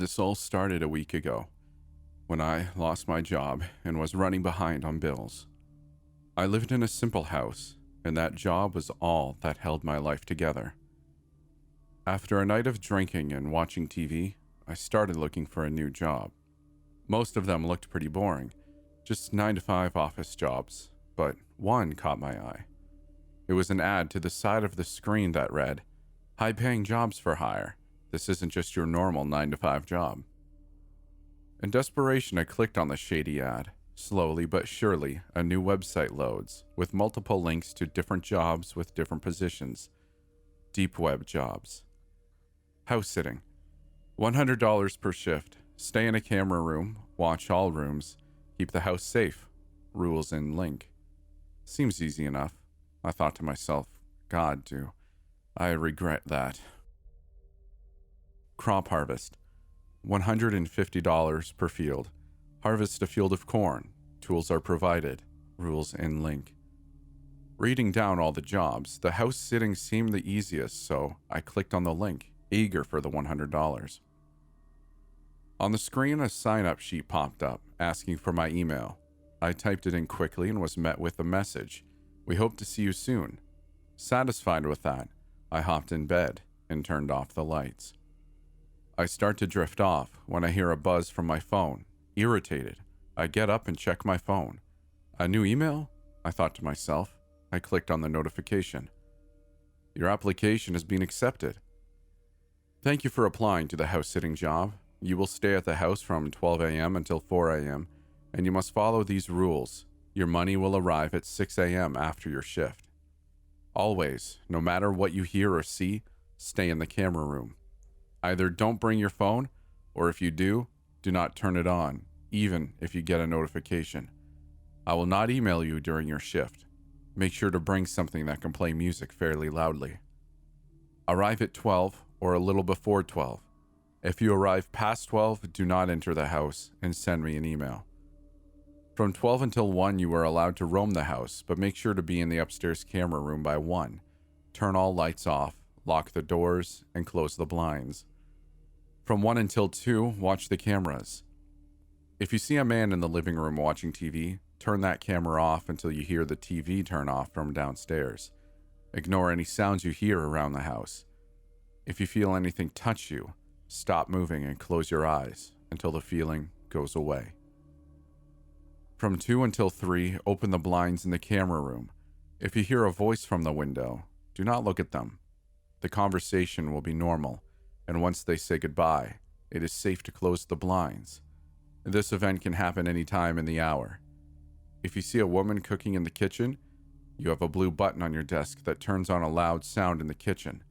This all started a week ago, when I lost my job and was running behind on bills. I lived in a simple house, and that job was all that held my life together. After a night of drinking and watching TV, I started looking for a new job. Most of them looked pretty boring, just 9-to-5 office jobs, but one caught my eye. It was an ad to the side of the screen that read, "High-paying jobs for hire. This isn't just your normal 9-to-5 job." In desperation, I clicked on the shady ad. Slowly but surely, a new website loads, with multiple links to different jobs with different positions. Deep web jobs. House sitting. $100 per shift. Stay in a camera room, watch all rooms, keep the house safe. Rules in link. Seems easy enough. I thought to myself, God, do I regret that. Crop harvest. $150 per field. Harvest a field of corn. Tools are provided. Rules in link. Reading down all the jobs, the house sitting seemed the easiest, so I clicked on the link, eager for the $100. On the screen, a sign-up sheet popped up, asking for my email. I typed it in quickly and was met with a message. "We hope to see you soon." Satisfied with that, I hopped in bed and turned off the lights. I start to drift off when I hear a buzz from my phone. Irritated, I get up and check my phone. A new email? I thought to myself. I clicked on the notification. "Your application has been accepted. Thank you for applying to the house-sitting job. You will stay at the house from 12 a.m. until 4 a.m., and you must follow these rules. Your money will arrive at 6 a.m. after your shift. Always, no matter what you hear or see, stay in the camera room. Either don't bring your phone, or if you do not turn it on, even if you get a notification. I will not email you during your shift. Make sure to bring something that can play music fairly loudly. Arrive at 12 or a little before 12. If you arrive past 12, do not enter the house and send me an email. From 12 until 1, you are allowed to roam the house, but make sure to be in the upstairs camera room by 1. Turn all lights off, lock the doors, and close the blinds. From 1 until 2, watch the cameras. If you see a man in the living room watching TV, turn that camera off until you hear the TV turn off from downstairs. Ignore any sounds you hear around the house. If you feel anything touch you, stop moving and close your eyes until the feeling goes away. From 2 until 3, open the blinds in the camera room. If you hear a voice from the window, do not look at them. The conversation will be normal, and once they say goodbye, it is safe to close the blinds. This event can happen any time in the hour. If you see a woman cooking in the kitchen, you have a blue button on your desk that turns on a loud sound in the kitchen.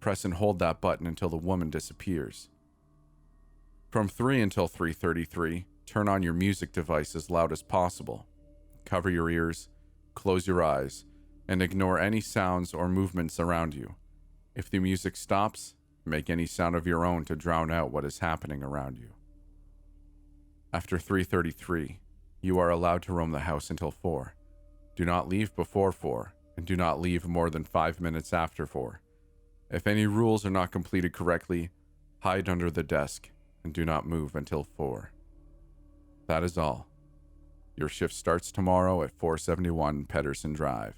Press and hold that button until the woman disappears. From 3 until 3:33, turn on your music device as loud as possible. Cover your ears, close your eyes, and ignore any sounds or movements around you. If the music stops, make any sound of your own to drown out what is happening around you. After 3:33, you are allowed to roam the house until 4. Do not leave before 4, and do not leave more than 5 minutes after 4. If any rules are not completed correctly, hide under the desk and do not move until 4. That is all. Your shift starts tomorrow at 471 Pedersen Drive.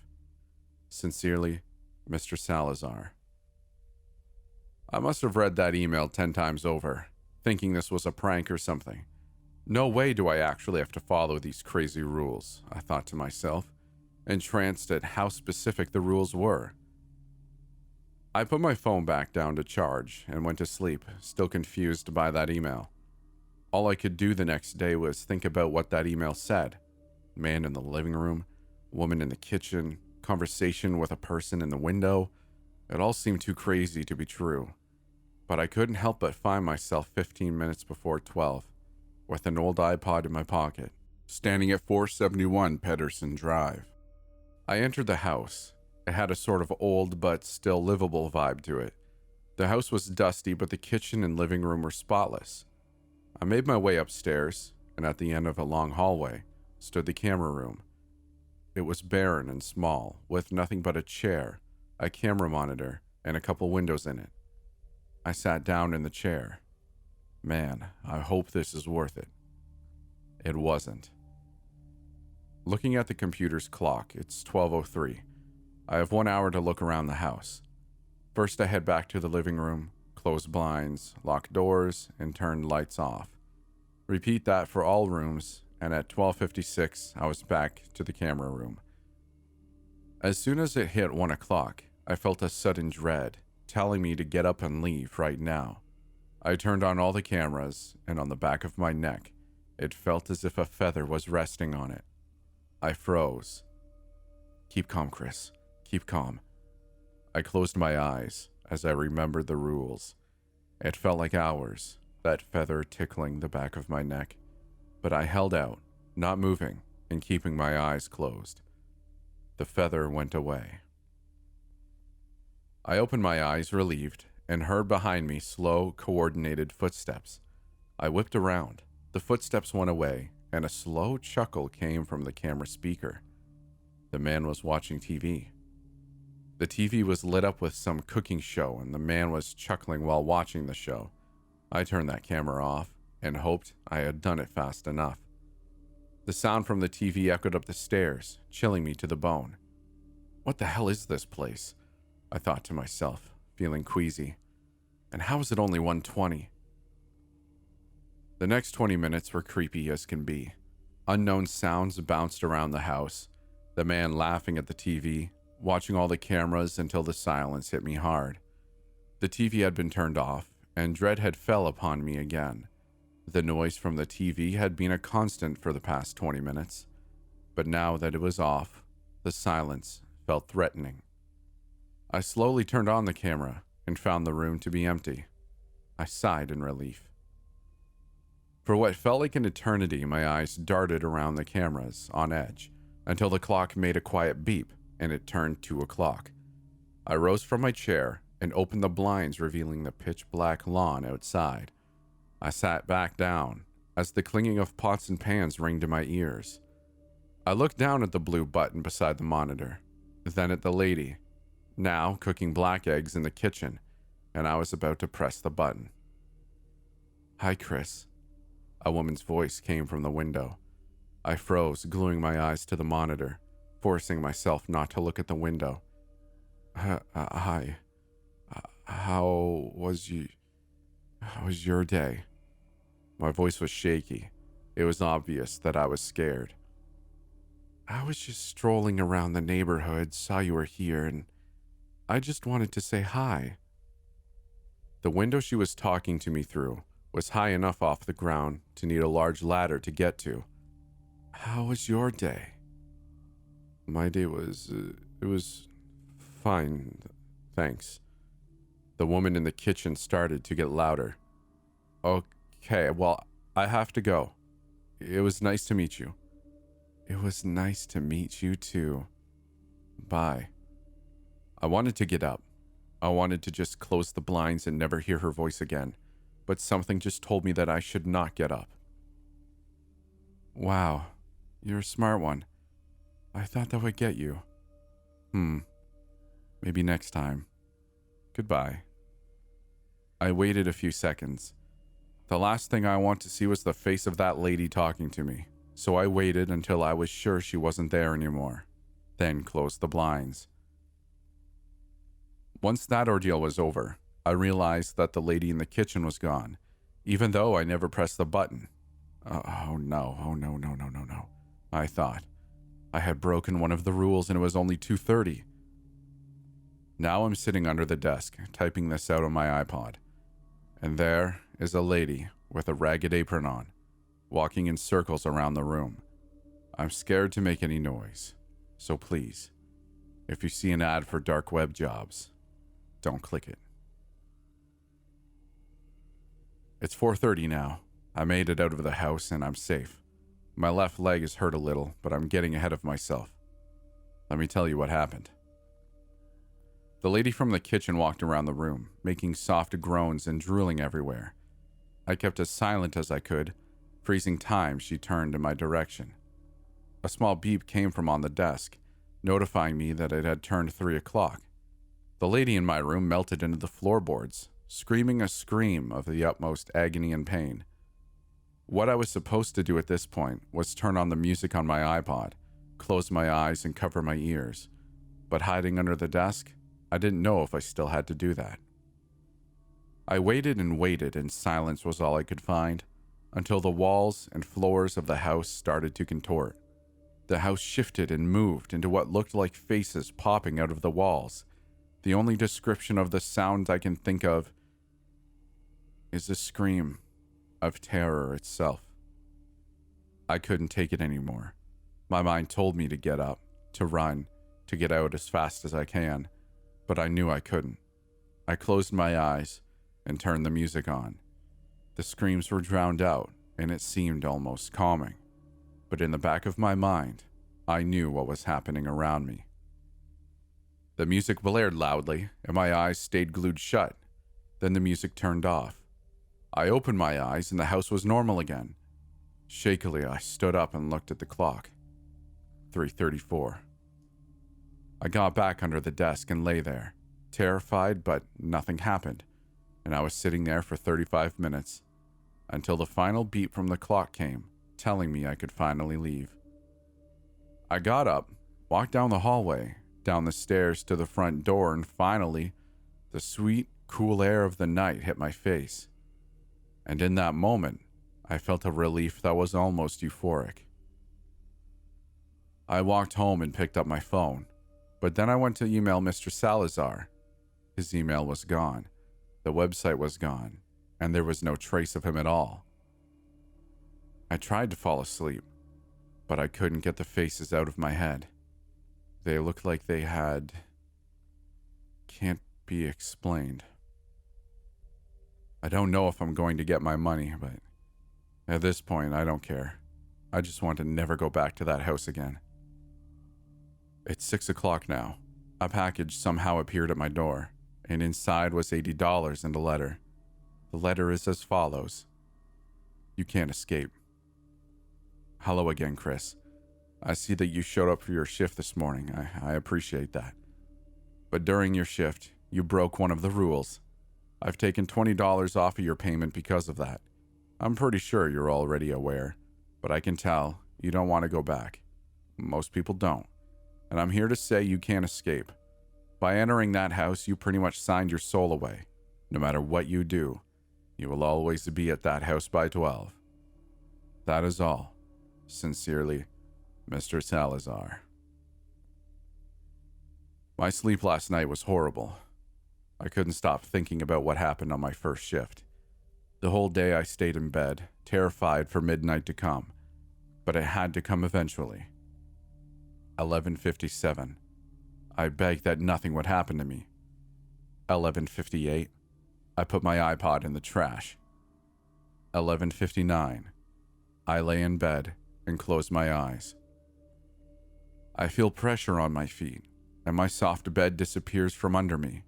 Sincerely, Mr. Salazar. I must have read that email 10 times over, thinking this was a prank or something. No way do I actually have to follow these crazy rules, I thought to myself, entranced at how specific the rules were. I put my phone back down to charge and went to sleep, still confused by that email. All I could do the next day was think about what that email said. Man in the living room, woman in the kitchen, conversation with a person in the window. It all seemed too crazy to be true. But I couldn't help but find myself 15 minutes before 12, with an old iPod in my pocket, standing at 471 Pedersen Drive. I entered the house. It had a sort of old but still livable vibe to it. The house was dusty, but the kitchen and living room were spotless. I made my way upstairs, and at the end of a long hallway stood the camera room. It was barren and small, with nothing but a chair, a camera monitor, and a couple windows in it. I sat down in the chair. Man, I hope this is worth it. It wasn't. Looking at the computer's clock, it's 12:03. I have 1 hour to look around the house. First, I head back to the living room, close blinds, lock doors, and turn lights off. Repeat that for all rooms, and at 12:56, I was back to the camera room. As soon as it hit 1 o'clock, I felt a sudden dread, telling me to get up and leave right now. I turned on all the cameras, and on the back of my neck, it felt as if a feather was resting on it. I froze. Keep calm, Chris. Keep calm. I closed my eyes as I remembered the rules. It felt like hours, that feather tickling the back of my neck, but I held out, not moving and keeping my eyes closed. The feather went away. I opened my eyes, relieved, and heard behind me slow, coordinated footsteps. I whipped around. The footsteps went away, and a slow chuckle came from the camera speaker. The man was watching TV. The TV was lit up with some cooking show, and the man was chuckling while watching the show. I turned that camera off and hoped I had done it fast enough. The sound from the TV echoed up the stairs, chilling me to the bone. What the hell is this place? I thought to myself, feeling queasy. And how is it only 1:20? The next 20 minutes were creepy as can be. Unknown sounds bounced around the house, the man laughing at the TV, watching all the cameras until the silence hit me hard. The TV had been turned off, and dread had fell upon me again. The noise from the TV had been a constant for the past 20 minutes, but now that it was off, the silence felt threatening. I slowly turned on the camera and found the room to be empty. I sighed in relief. For what felt like an eternity, my eyes darted around the cameras, on edge, until the clock made a quiet beep and it turned 2 o'clock. I rose from my chair and opened the blinds, revealing the pitch-black lawn outside. I sat back down as the clanging of pots and pans rang to my ears. I looked down at the blue button beside the monitor, then at the lady, now cooking black eggs in the kitchen, and I was about to press the button. "Hi, Chris." A woman's voice came from the window. I froze, gluing my eyes to the monitor, forcing myself not to look at the window. Hi. How was your day?" My voice was shaky. It was obvious that I was scared. "I was just strolling around the neighborhood, saw you were here, and I just wanted to say hi." The window she was talking to me through was high enough off the ground to need a large ladder to get to. "How was your day?" "My day was, it was fine, thanks." The woman in the kitchen started to get louder. "Okay, well, I have to go. It was nice to meet you." "It was nice to meet you too. Bye." I wanted to get up. I wanted to just close the blinds and never hear her voice again, but something just told me that I should not get up. "Wow, you're a smart one. I thought that would get you." Maybe next time. Goodbye." I waited a few seconds. The last thing I want to see was the face of that lady talking to me, so I waited until I was sure she wasn't there anymore, then closed the blinds. Once that ordeal was over, I realized that the lady in the kitchen was gone, even though I never pressed the button. Oh no, I thought. I had broken one of the rules and it was only 2:30. Now I'm sitting under the desk, typing this out on my iPod. And there is a lady with a ragged apron on, walking in circles around the room. I'm scared to make any noise, so please, if you see an ad for dark web jobs, don't click it. It's 4:30 now. I made it out of the house and I'm safe. My left leg is hurt a little, but I'm getting ahead of myself. Let me tell you what happened. The lady from the kitchen walked around the room, making soft groans and drooling everywhere. I kept as silent as I could. Freezing time, she turned in my direction. A small beep came from on the desk, notifying me that it had turned 3 o'clock. The lady in my room melted into the floorboards. screaming a scream of the utmost agony and pain. What I was supposed to do at this point was turn on the music on my iPod, close my eyes, and cover my ears. But hiding under the desk, I didn't know if I still had to do that. I waited, and silence was all I could find, until the walls and floors of the house started to contort. The house shifted and moved into what looked like faces popping out of the walls. The only description of the sound I can think of is a scream of terror itself. I couldn't take it anymore. My mind told me to get up, to run, to get out as fast as I can, but I knew I couldn't. I closed my eyes and turned the music on. The screams were drowned out, and it seemed almost calming. But in the back of my mind, I knew what was happening around me. The music blared loudly, and my eyes stayed glued shut. Then the music turned off. I opened my eyes, and the house was normal again. Shakily, I stood up and looked at the clock. 3:34. I got back under the desk and lay there, terrified, but nothing happened, and I was sitting there for 35 minutes, until the final beep from the clock came, telling me I could finally leave. I got up, walked down the hallway, down the stairs to the front door, and finally, the sweet, cool air of the night hit my face. And in that moment, I felt a relief that was almost euphoric. I walked home and picked up my phone, but then I went to email Mr. Salazar. His email was gone, the website was gone, and there was no trace of him at all. I tried to fall asleep, but I couldn't get the faces out of my head. They looked like they had... can't be explained. I don't know if I'm going to get my money, but at this point, I don't care. I just want to never go back to that house again. It's 6 o'clock now. A package somehow appeared at my door, and inside was $80 and a letter. The letter is as follows. You can't escape. Hello again, Chris. I see that you showed up for your shift this morning. I appreciate that. But during your shift, you broke one of the rules. I've taken $20 off of your payment because of that. I'm pretty sure you're already aware, but I can tell you don't want to go back. Most people don't. And I'm here to say you can't escape. By entering that house, you pretty much signed your soul away. No matter what you do, you will always be at that house by 12. That is all. Sincerely, Mr. Salazar. My sleep last night was horrible. I couldn't stop thinking about what happened on my first shift. The whole day I stayed in bed, terrified for midnight to come, but it had to come eventually. 11:57. I begged that nothing would happen to me. 11:58. I put my iPod in the trash. 11:59. I lay in bed and closed my eyes. I feel pressure on my feet, and my soft bed disappears from under me.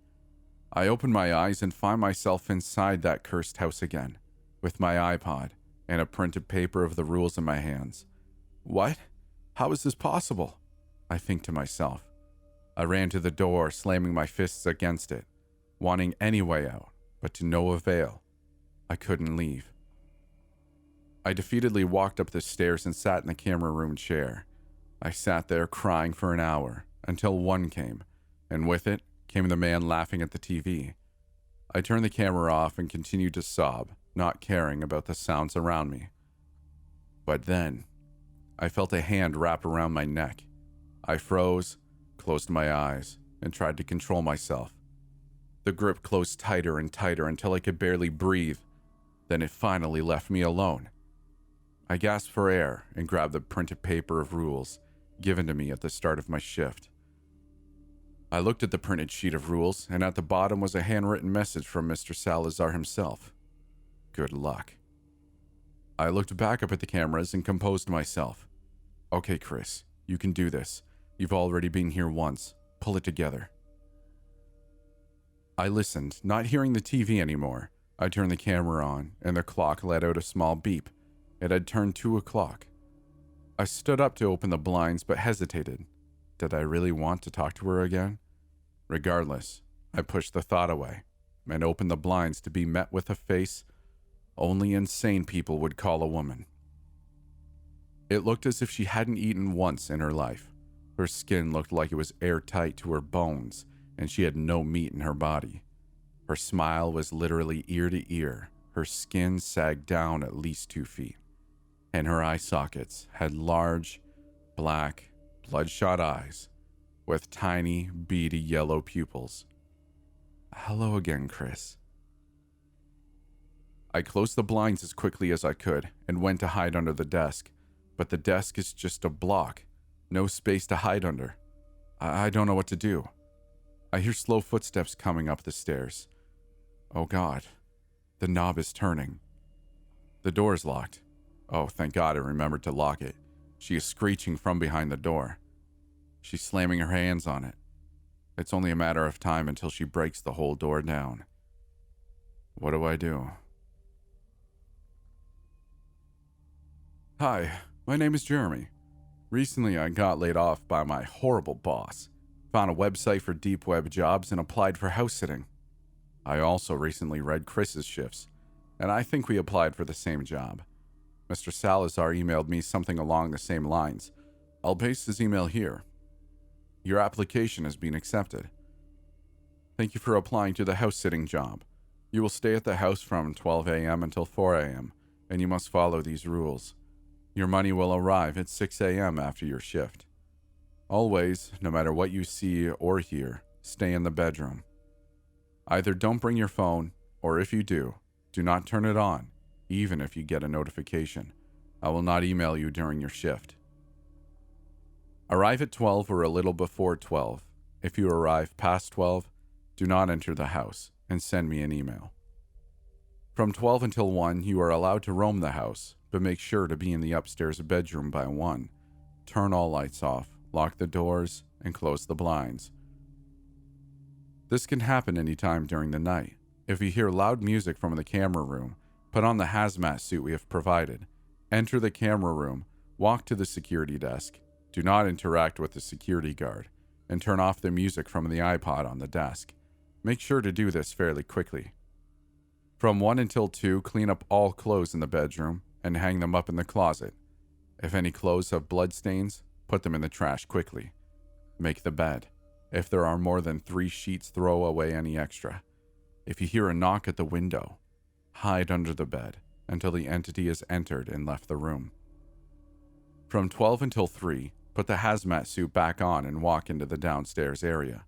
I open my eyes and find myself inside that cursed house again, with my iPod and a printed paper of the rules in my hands. What? How is this possible? I think to myself. I ran to the door, slamming my fists against it, wanting any way out, but to no avail. I couldn't leave. I defeatedly walked up the stairs and sat in the camera room chair. I sat there crying for an hour, until 1 came, and with it came the man laughing at the TV. I turned the camera off and continued to sob, not caring about the sounds around me. But then, I felt a hand wrap around my neck. I froze, closed my eyes, and tried to control myself. The grip closed tighter and tighter until I could barely breathe. Then it finally left me alone. I gasped for air and grabbed the printed paper of rules given to me at the start of my shift. I looked at the printed sheet of rules, and at the bottom was a handwritten message from Mr. Salazar himself. Good luck. I looked back up at the cameras and composed myself. Okay, Chris, you can do this. You've already been here once. Pull it together. I listened, not hearing the TV anymore. I turned the camera on, and the clock let out a small beep. It had turned 2 o'clock. I stood up to open the blinds, but hesitated. Did I really want to talk to her again? Regardless, I pushed the thought away. and opened the blinds to be met with a face only insane people would call a woman. It looked as if she hadn't eaten once in her life. Her skin looked like it was airtight to her bones, and she had no meat in her body. Her smile was literally ear to ear. Her skin sagged down at least 2 feet, and her eye sockets had large, black, bloodshot eyes with tiny, beady yellow pupils. "Hello again, Chris." I closed the blinds as quickly as I could and went to hide under the desk, but the desk is just a block, no space to hide under. I don't know what to do. I hear slow footsteps coming up the stairs. Oh God, the knob is turning. The door is locked. Oh, thank God I remembered to lock it. She is screeching from behind the door. She's slamming her hands on it. It's only a matter of time until she breaks the whole door down. What do I do? Hi, my name is Jeremy. Recently, I got laid off by my horrible boss, found a website for deep web jobs, and applied for house sitting. I also recently read Chris's shifts, and I think we applied for the same job. Mr. Salazar emailed me something along the same lines. I'll paste his email here. Your application has been accepted. Thank you for applying to the house sitting job. You will stay at the house from 12 a.m. until 4 a.m., and you must follow these rules. Your money will arrive at 6 a.m. after your shift. Always, no matter what you see or hear, stay in the bedroom. Either don't bring your phone, or if you do not turn it on, even if you get a notification. I will not email you during your shift. Arrive at 12 or a little before 12. If you arrive past 12, do not enter the house and send me an email. From 12 until 1, you are allowed to roam the house, but make sure to be in the upstairs bedroom by 1. Turn all lights off, lock the doors, and close the blinds. This can happen anytime during the night. If you hear loud music from the camera room, put on the hazmat suit we have provided. Enter the camera room, walk to the security desk. Do not interact with the security guard, and turn off the music from the iPod on the desk. Make sure to do this fairly quickly. From 1 until 2, clean up all clothes in the bedroom and hang them up in the closet. If any clothes have blood stains, put them in the trash quickly. Make the bed. If there are more than 3 sheets, throw away any extra. If you hear a knock at the window, hide under the bed until the entity has entered and left the room. From 12 until 3, put the hazmat suit back on and walk into the downstairs area.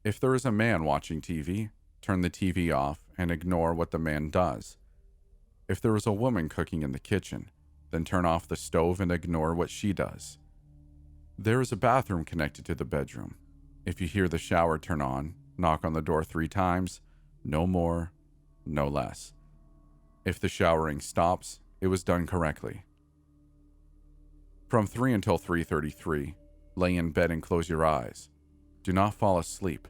If there is a man watching TV, turn the TV off and ignore what the man does. If there is a woman cooking in the kitchen, then turn off the stove and ignore what she does. There is a bathroom connected to the bedroom. If you hear the shower turn on, knock on the door 3 times, no more, no less. If the showering stops, it was done correctly. From 3 until 3:33, lay in bed and close your eyes. Do not fall asleep.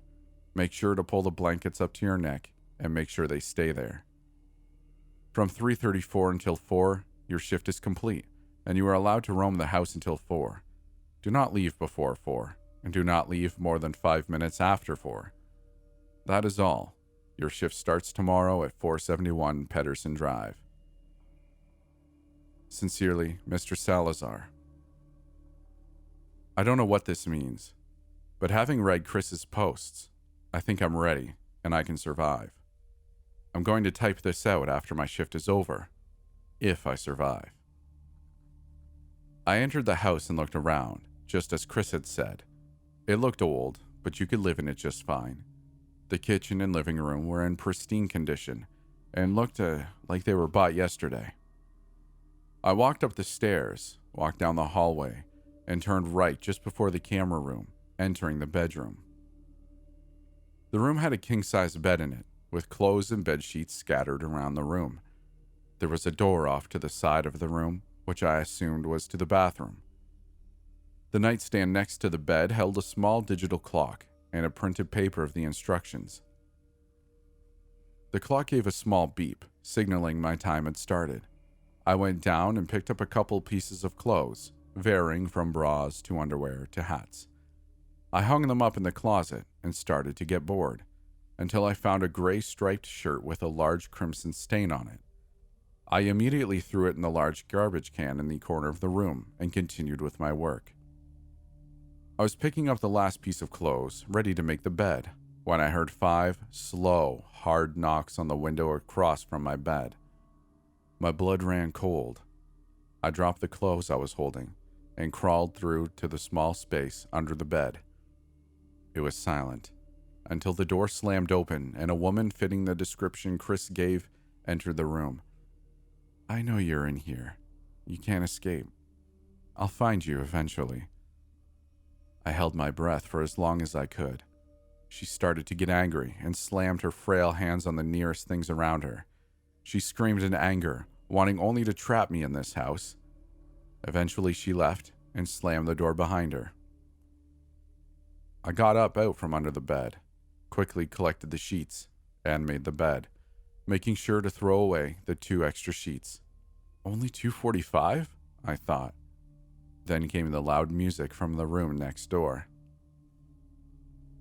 Make sure to pull the blankets up to your neck and make sure they stay there. From 3:34 until 4, your shift is complete, and you are allowed to roam the house until 4. Do not leave before 4, and do not leave more than 5 minutes after 4. That is all. Your shift starts tomorrow at 471 Pedersen Drive. Sincerely, Mr. Salazar. I don't know what this means, but having read Chris's posts, I think I'm ready and I can survive. I'm going to type this out after my shift is over, if I survive. I entered the house and looked around, just as Chris had said. It looked old, but you could live in it just fine. The kitchen and living room were in pristine condition and looked like they were bought yesterday. I walked up the stairs, walked down the hallway, and turned right just before the camera room, entering the bedroom. The room had a king-size bed in it, with clothes and bed sheets scattered around the room. There was a door off to the side of the room, which I assumed was to the bathroom. The nightstand next to the bed held a small digital clock and a printed paper of the instructions. The clock gave a small beep, signaling my time had started. I went down and picked up a couple pieces of clothes, varying from bras to underwear to hats. I hung them up in the closet and started to get bored. until I found a gray striped shirt with a large crimson stain on it. I immediately threw it in the large garbage can in the corner of the room and continued with my work. I was picking up the last piece of clothes, ready to make the bed, when I heard 5 slow, hard knocks on the window across from my bed. My blood ran cold. I dropped the clothes I was holding and crawled through to the small space under the bed. It was silent until the door slammed open and a woman fitting the description Chris gave entered the room. "I know you're in here. You can't escape. I'll find you eventually." I held my breath for as long as I could. She started to get angry and slammed her frail hands on the nearest things around her. She screamed in anger, wanting only to trap me in this house. Eventually she left and slammed the door behind her. I got up out from under the bed, quickly collected the sheets, and made the bed, making sure to throw away the 2 extra sheets. Only $2.45? I thought. Then came the loud music from the room next door.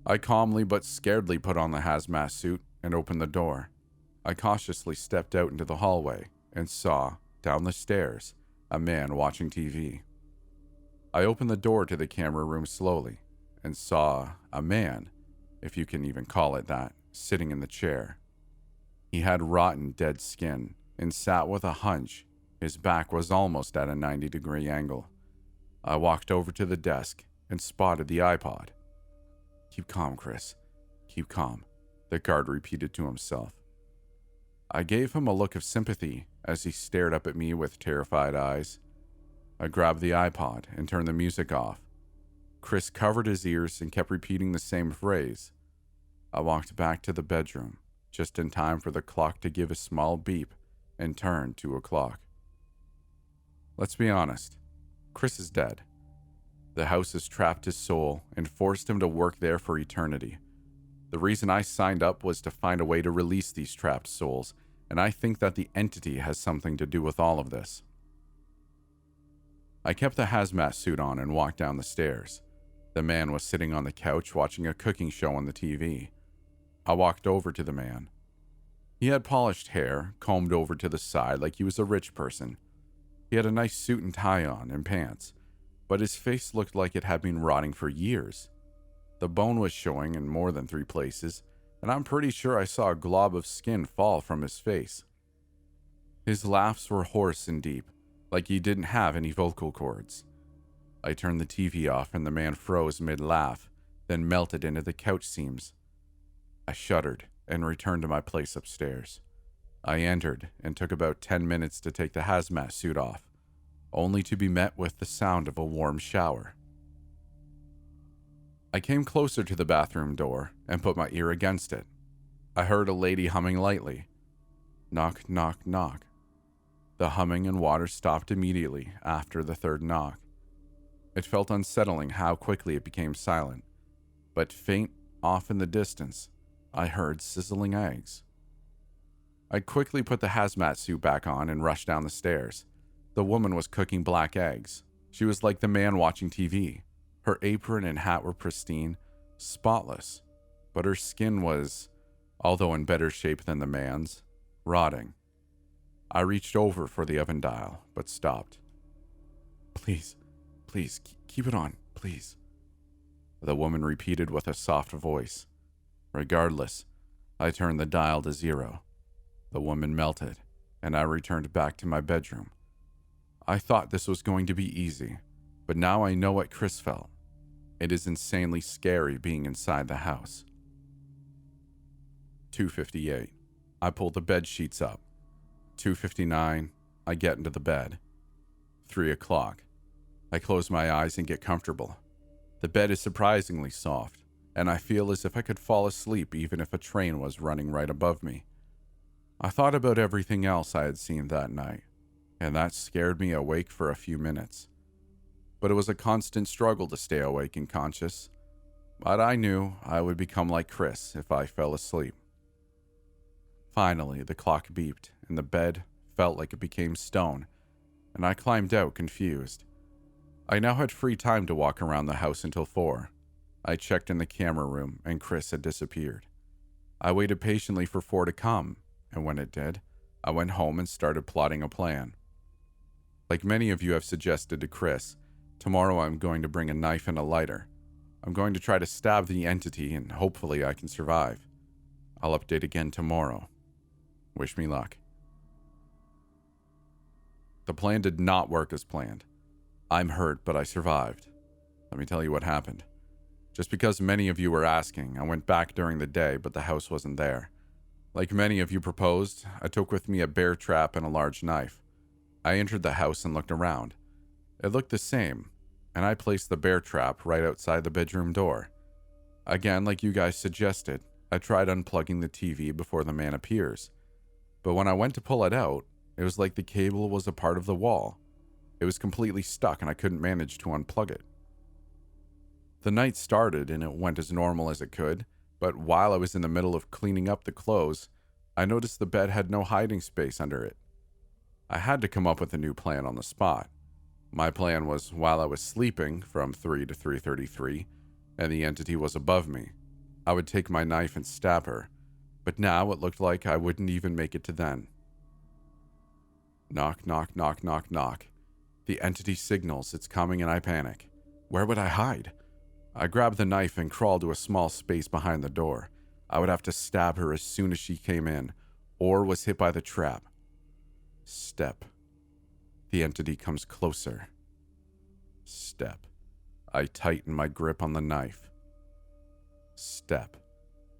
I calmly but scaredly put on the hazmat suit and opened the door. I cautiously stepped out into the hallway and saw, down the stairs, a man watching TV. I opened the door to the camera room slowly and saw a man, if you can even call it that, sitting in the chair. He had rotten dead skin and sat with a hunch. His back was almost at a 90-degree angle. I walked over to the desk and spotted the iPod. "Keep calm, Chris. Keep calm," the guard repeated to himself. I gave him a look of sympathy as he stared up at me with terrified eyes. I grabbed the iPod and turned the music off. Chris covered his ears and kept repeating the same phrase. I walked back to the bedroom, just in time for the clock to give a small beep and turn 2 o'clock. Let's be honest. Chris is dead. The house has trapped his soul and forced him to work there for eternity. The reason I signed up was to find a way to release these trapped souls, and I think that the entity has something to do with all of this. I kept the hazmat suit on and walked down the stairs. The man was sitting on the couch watching a cooking show on the TV. I walked over to the man. He had polished hair, combed over to the side like he was a rich person. He had a nice suit and tie on and pants, but his face looked like it had been rotting for years. The bone was showing in more than 3 places, and I'm pretty sure I saw a glob of skin fall from his face. His laughs were hoarse and deep, like he didn't have any vocal cords. I turned the TV off and the man froze mid-laugh, then melted into the couch seams. I shuddered and returned to my place upstairs. I entered and took about 10 minutes to take the hazmat suit off, only to be met with the sound of a warm shower. I came closer to the bathroom door and put my ear against it. I heard a lady humming lightly. Knock, knock, knock. The humming and water stopped immediately after the 3rd knock. It felt unsettling how quickly it became silent, but faint off in the distance, I heard sizzling eggs. I quickly put the hazmat suit back on and rushed down the stairs. The woman was cooking black eggs. She was like the man watching TV. Her apron and hat were pristine, spotless, but her skin was, although in better shape than the man's, rotting. I reached over for the oven dial, but stopped. Please, keep it on, please," the woman repeated with a soft voice. Regardless, I turned the dial to 0. The woman melted, and I returned back to my bedroom. I thought this was going to be easy, but now I know what Chris felt. It is insanely scary being inside the house. 2:58. I pull the bed sheets up. 2:59. I get into the bed. 3 o'clock. I close my eyes and get comfortable. The bed is surprisingly soft, and I feel as if I could fall asleep even if a train was running right above me. I thought about everything else I had seen that night, and that scared me awake for a few minutes. But it was a constant struggle to stay awake and conscious. But I knew I would become like Chris if I fell asleep. Finally, the clock beeped, and the bed felt like it became stone, and I climbed out confused. I now had free time to walk around the house until 4. I checked in the camera room, and Chris had disappeared. I waited patiently for 4 to come, and when it did, I went home and started plotting a plan. Like many of you have suggested to Chris, tomorrow I'm going to bring a knife and a lighter. I'm going to try to stab the entity and hopefully I can survive. I'll update again tomorrow. Wish me luck. The plan did not work as planned. I'm hurt, but I survived. Let me tell you what happened. Just because many of you were asking, I went back during the day, but the house wasn't there. Like many of you proposed, I took with me a bear trap and a large knife. I entered the house and looked around. It looked the same, and I placed the bear trap right outside the bedroom door. Again, like you guys suggested, I tried unplugging the TV before the man appears. But when I went to pull it out, it was like the cable was a part of the wall. It was completely stuck and I couldn't manage to unplug it. The night started and it went as normal as it could, but while I was in the middle of cleaning up the clothes, I noticed the bed had no hiding space under it. I had to come up with a new plan on the spot. My plan was while I was sleeping from 3 to 3:33 and the entity was above me, I would take my knife and stab her, but now it looked like I wouldn't even make it to then. Knock, knock, knock, knock, knock. The entity signals it's coming and I panic. Where would I hide? I grab the knife and crawl to a small space behind the door. I would have to stab her as soon as she came in, or was hit by the trap. Step. The entity comes closer. Step. I tighten my grip on the knife. Step.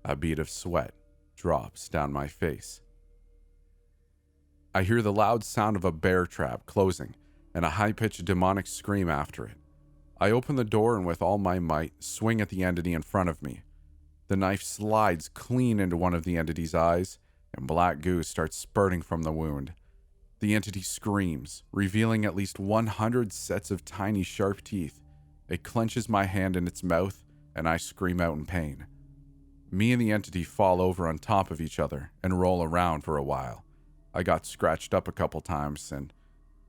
A bead of sweat drops down my face. I hear the loud sound of a bear trap closing and a high-pitched demonic scream after it. I open the door and with all my might swing at the entity in front of me. The knife slides clean into one of the entity's eyes and black goo starts spurting from the wound. The entity screams, revealing at least 100 sets of tiny sharp teeth. It clenches my hand in its mouth and I scream out in pain. Me and the entity fall over on top of each other and roll around for a while. I got scratched up a couple times and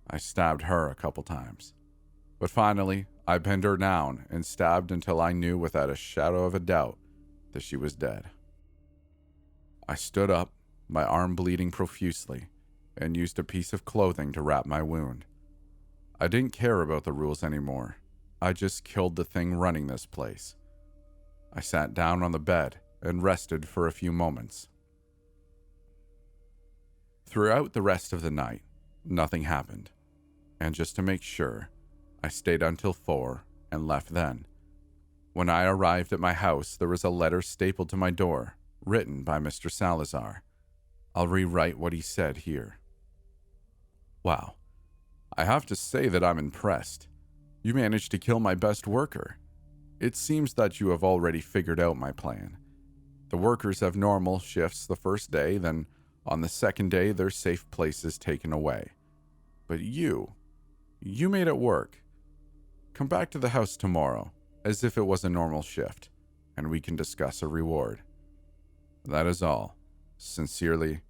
I stabbed her a couple times. But finally, I pinned her down and stabbed until I knew without a shadow of a doubt that she was dead. I stood up, my arm bleeding profusely, and used a piece of clothing to wrap my wound. I didn't care about the rules anymore. I just killed the thing running this place. I sat down on the bed and rested for a few moments. Throughout the rest of the night, nothing happened. And just to make sure, I stayed until 4 and left then. When I arrived at my house, there was a letter stapled to my door, written by Mr. Salazar. I'll rewrite what he said here. Wow. I have to say that I'm impressed. You managed to kill my best worker. It seems that you have already figured out my plan. The workers have normal shifts the first day, then on the second day their safe place is taken away. But you made it work. Come back to the house tomorrow, as if it was a normal shift, and we can discuss a reward. That is all. Sincerely,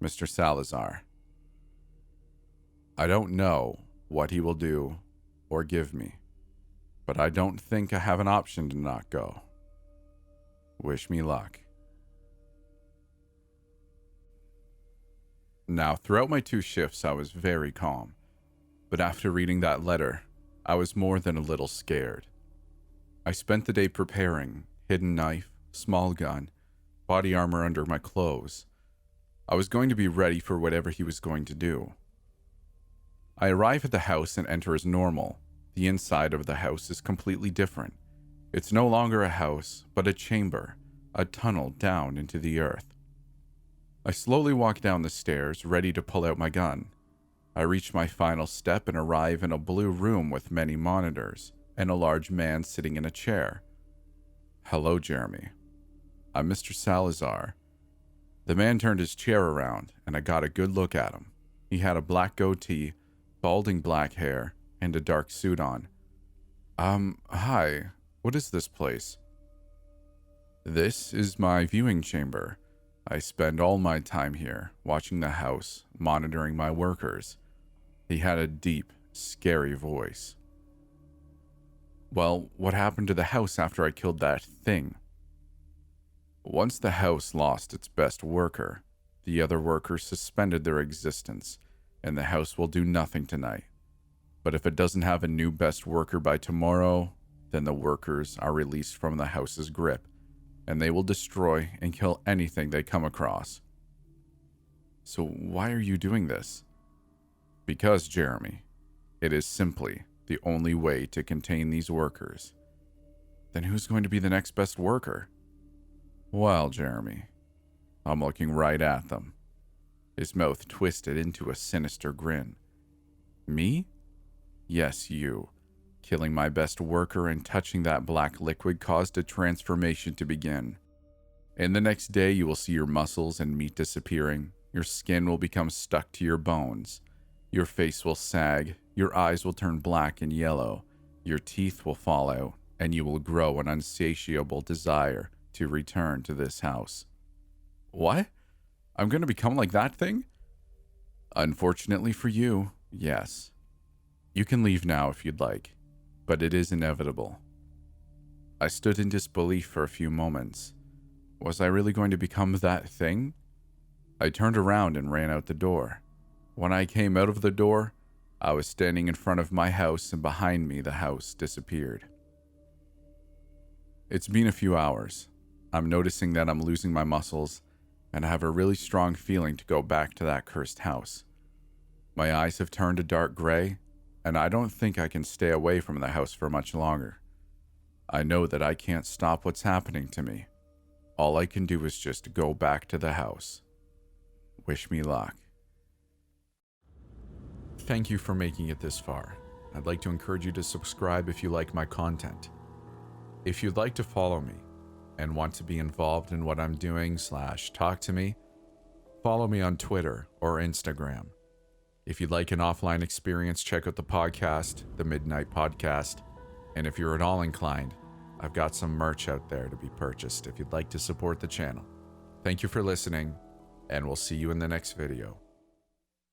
Mr. Salazar. I don't know what he will do or give me, but I don't think I have an option to not go. Wish me luck. Now, throughout my 2 shifts, I was very calm, but after reading that letter, I was more than a little scared. I spent the day preparing, hidden knife, small gun, body armor under my clothes. I was going to be ready for whatever he was going to do. I arrive at the house and enter as normal. The inside of the house is completely different. It's no longer a house, but a chamber, a tunnel down into the earth. I slowly walk down the stairs, ready to pull out my gun. I reach my final step and arrive in a blue room with many monitors and a large man sitting in a chair. Hello, Jeremy. I'm Mr. Salazar. The man turned his chair around, and I got a good look at him. He had a black goatee, balding black hair, and a dark suit on. Hi. What is this place? This is my viewing chamber. I spend all my time here, watching the house, monitoring my workers. He had a deep, scary voice. Well, what happened to the house after I killed that thing? Once the house lost its best worker, the other workers suspended their existence, and the house will do nothing tonight. But if it doesn't have a new best worker by tomorrow, then the workers are released from the house's grip, and they will destroy and kill anything they come across. So why are you doing this? Because, Jeremy, it is simply the only way to contain these workers. Then who's going to be the next best worker? Well, Jeremy, I'm looking right at them. His mouth twisted into a sinister grin. Me? Yes, you. Killing my best worker and touching that black liquid caused a transformation to begin. And the next day you will see your muscles and meat disappearing, your skin will become stuck to your bones, your face will sag, your eyes will turn black and yellow, your teeth will fall out, and you will grow an unsatiable desire to return to this house. What? I'm going to become like that thing? Unfortunately for you, yes. You can leave now if you'd like, but it is inevitable. I stood in disbelief for a few moments. Was I really going to become that thing? I turned around and ran out the door. When I came out of the door, I was standing in front of my house, and behind me the house disappeared. It's been a few hours. I'm noticing that I'm losing my muscles, and I have a really strong feeling to go back to that cursed house. My eyes have turned a dark gray, and I don't think I can stay away from the house for much longer. I know that I can't stop what's happening to me. All I can do is just go back to the house. Wish me luck. Thank you for making it this far. I'd like to encourage you to subscribe if you like my content. If you'd like to follow me and want to be involved in what I'm doing / talk to me, follow me on Twitter or Instagram. If you'd like an offline experience, check out the podcast, The Midnight Podcast. And if you're at all inclined, I've got some merch out there to be purchased if you'd like to support the channel. Thank you for listening, and we'll see you in the next video.